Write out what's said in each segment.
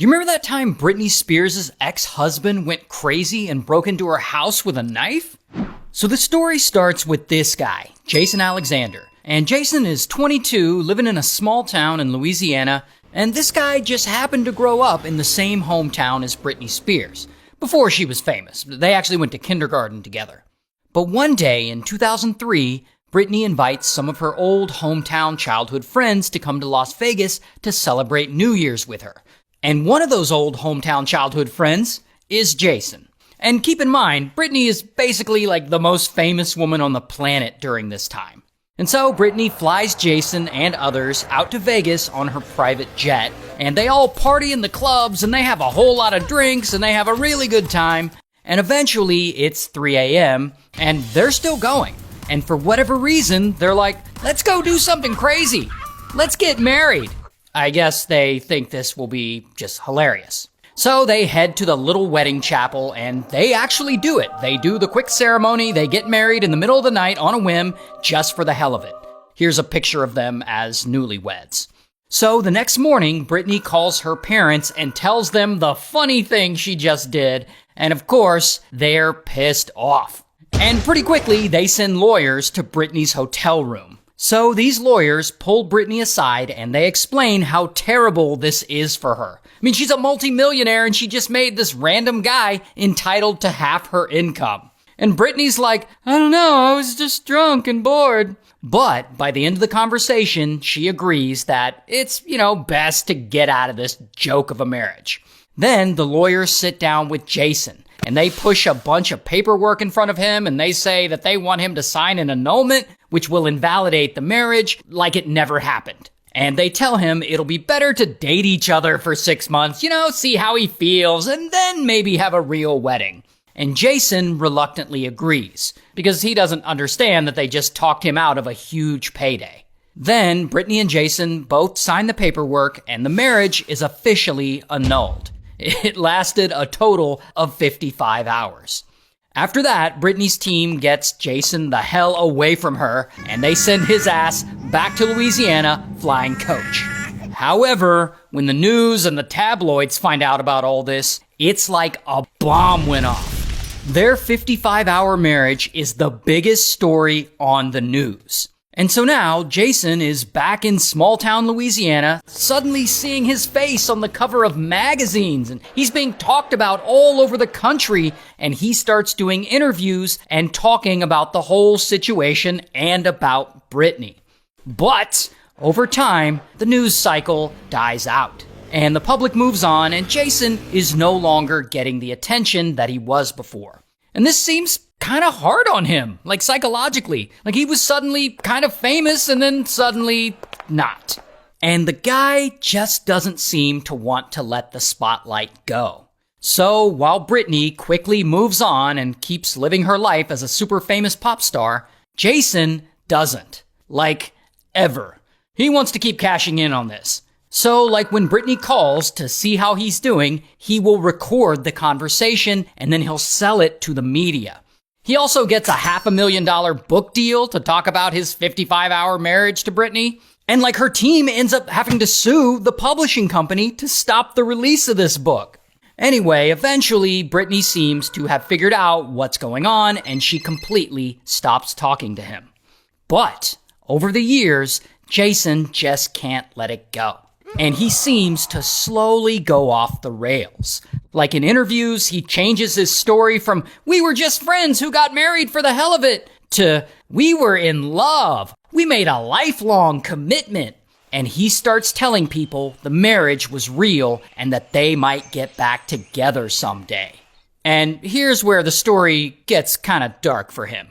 Do you remember that time Britney Spears' ex-husband went crazy and broke into her house with a knife? So the story starts with this guy, Jason Alexander. And Jason is 22, living in a small town in Louisiana, and this guy just happened to grow up in the same hometown as Britney Spears, before she was famous. They actually went to kindergarten together. But one day in 2003, Britney invites some of her old hometown childhood friends to come to Las Vegas to celebrate New Year's with her. And one of those old hometown childhood friends is Jason. And keep in mind, Britney is basically like the most famous woman on the planet during this time. And so Britney flies Jason and others out to Vegas on her private jet, and they all party in the clubs, and they have a whole lot of drinks, and they have a really good time. And eventually, it's 3 a.m., and they're still going. And for whatever reason, they're like, let's go do something crazy. Let's get married. I guess they think this will be just hilarious. So they head to the little wedding chapel, and they actually do it. They do the quick ceremony, they get married in the middle of the night on a whim, just for the hell of it. Here's a picture of them as newlyweds. So the next morning, Britney calls her parents and tells them the funny thing she just did, and of course, they're pissed off. And pretty quickly, they send lawyers to Britney's hotel room. So these lawyers pull Britney aside and they explain how terrible this is for her. I mean, she's a multimillionaire and she just made this random guy entitled to half her income. And Britney's like, I don't know, I was just drunk and bored. But by the end of the conversation, she agrees that it's, best to get out of this joke of a marriage. Then the lawyers sit down with Jason and they push a bunch of paperwork in front of him and they say that they want him to sign an annulment, which will invalidate the marriage like it never happened. And they tell him it'll be better to date each other for 6 months, see how he feels, and then maybe have a real wedding. And Jason reluctantly agrees, because he doesn't understand that they just talked him out of a huge payday. Then Britney and Jason both sign the paperwork, and the marriage is officially annulled. It lasted a total of 55 hours. After that, Britney's team gets Jason the hell away from her, and they send his ass back to Louisiana flying coach. However, when the news and the tabloids find out about all this, it's like a bomb went off. Their 55-hour marriage is the biggest story on the news. And so now, Jason is back in small-town Louisiana, suddenly seeing his face on the cover of magazines, and he's being talked about all over the country, and he starts doing interviews and talking about the whole situation and about Britney. But over time, the news cycle dies out, and the public moves on, and Jason is no longer getting the attention that he was before. And this seems kind of hard on him, like psychologically. Like he was suddenly kind of famous and then suddenly not. And the guy just doesn't seem to want to let the spotlight go. So while Britney quickly moves on and keeps living her life as a super famous pop star, Jason doesn't. Like, ever. He wants to keep cashing in on this. So, like when Britney calls to see how he's doing, he will record the conversation and then he'll sell it to the media. He also gets a $500,000 book deal to talk about his 55-hour marriage to Britney. And like her team ends up having to sue the publishing company to stop the release of this book. Anyway, eventually, Britney seems to have figured out what's going on and she completely stops talking to him. But over the years, Jason just can't let it go. And he seems to slowly go off the rails. Like in interviews, he changes his story from, we were just friends who got married for the hell of it, to, we were in love. We made a lifelong commitment. And he starts telling people the marriage was real and that they might get back together someday. And here's where the story gets kind of dark for him.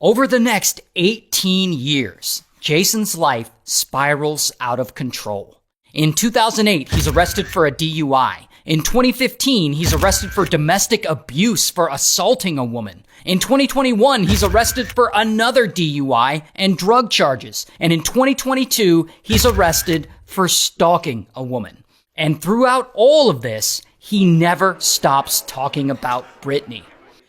Over the next 18 years, Jason's life spirals out of control. In 2008, he's arrested for a DUI. In 2015, he's arrested for domestic abuse for assaulting a woman. In 2021, he's arrested for another DUI and drug charges. And in 2022, he's arrested for stalking a woman. And throughout all of this, he never stops talking about Britney.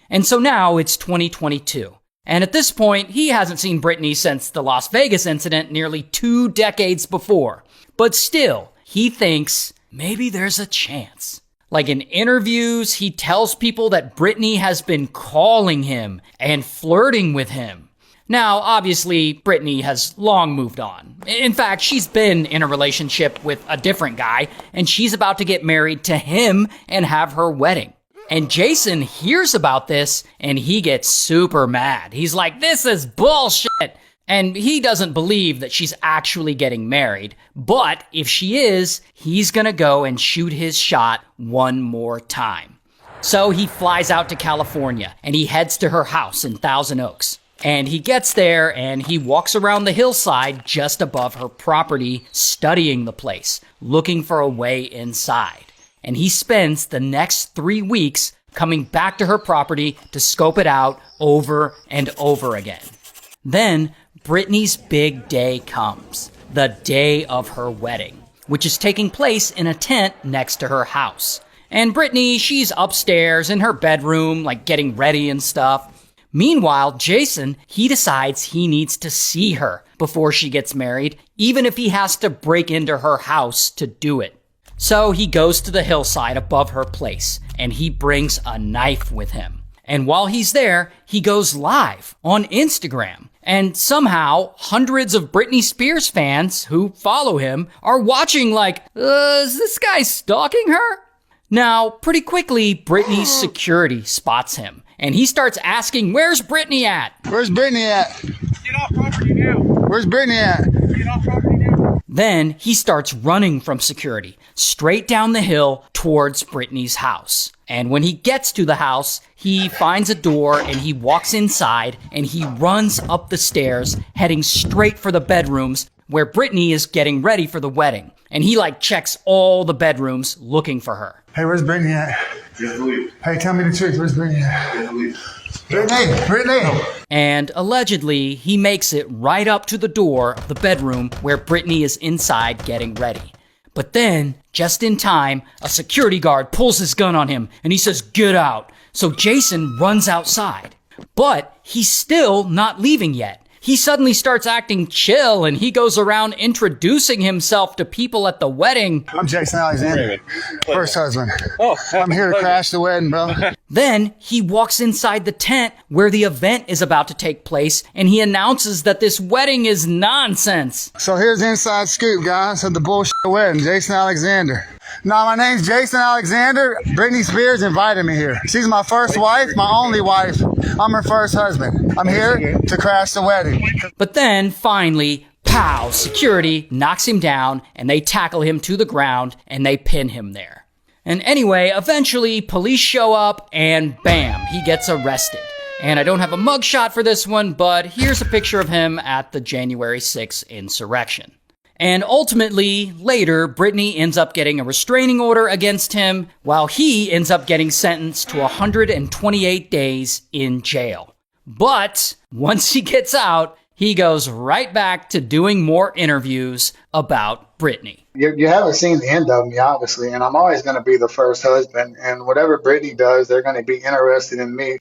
And so now it's 2022. And at this point, he hasn't seen Britney since the Las Vegas incident nearly 2 decades before. But still, he thinks maybe there's a chance. Like in interviews, he tells people that Britney has been calling him and flirting with him. Now, obviously, Britney has long moved on. In fact, she's been in a relationship with a different guy, and she's about to get married to him and have her wedding. And Jason hears about this, and he gets super mad. He's like, this is bullshit! And he doesn't believe that she's actually getting married. But if she is, he's gonna go and shoot his shot one more time. So he flies out to California, and he heads to her house in Thousand Oaks. And he gets there and he walks around the hillside just above her property, studying the place, looking for a way inside. And he spends the next 3 weeks coming back to her property to scope it out over and over again. Then Britney's big day comes, the day of her wedding, which is taking place in a tent next to her house. And Britney, she's upstairs in her bedroom, like getting ready and stuff. Meanwhile, Jason, he decides he needs to see her before she gets married, even if he has to break into her house to do it. So he goes to the hillside above her place, and he brings a knife with him. And while he's there, he goes live on Instagram. And somehow, hundreds of Britney Spears fans who follow him are watching like, is this guy stalking her? Now, pretty quickly, Britney's security spots him. And he starts asking, where's Britney at? Where's Britney at? Get off property now. Where's Britney at? Get off property now. Then he starts running from security, straight down the hill towards Britney's house. And when he gets to the house, he finds a door and he walks inside and he runs up the stairs, heading straight for the bedrooms where Britney is getting ready for the wedding. And he checks all the bedrooms looking for her. Hey, where's Britney at? Hey, tell me the truth. Where's Britney at? Britney! And allegedly, he makes it right up to the door of the bedroom where Britney is inside getting ready. But then, just in time, a security guard pulls his gun on him and he says, get out. So Jason runs outside. But he's still not leaving yet. He suddenly starts acting chill and he goes around introducing himself to people at the wedding. I'm Jason Alexander, first husband. I'm here to crash the wedding, bro. Then he walks inside the tent where the event is about to take place and he announces that this wedding is nonsense. So here's the inside scoop, guys, of the bullshit wedding. Jason Alexander. Now, my name's Jason Alexander. Britney Spears invited me here. She's my first wife, my only wife. I'm her first husband. I'm here to crash the wedding. But then, finally, pow, security knocks him down and they tackle him to the ground and they pin him there. And anyway, eventually, police show up and bam, he gets arrested. And I don't have a mugshot for this one, but here's a picture of him at the January 6th insurrection. And ultimately, later, Britney ends up getting a restraining order against him, while he ends up getting sentenced to 128 days in jail. But once he gets out, he goes right back to doing more interviews about Britney. You haven't seen the end of me, obviously, and I'm always going to be the first husband. And whatever Britney does, they're going to be interested in me.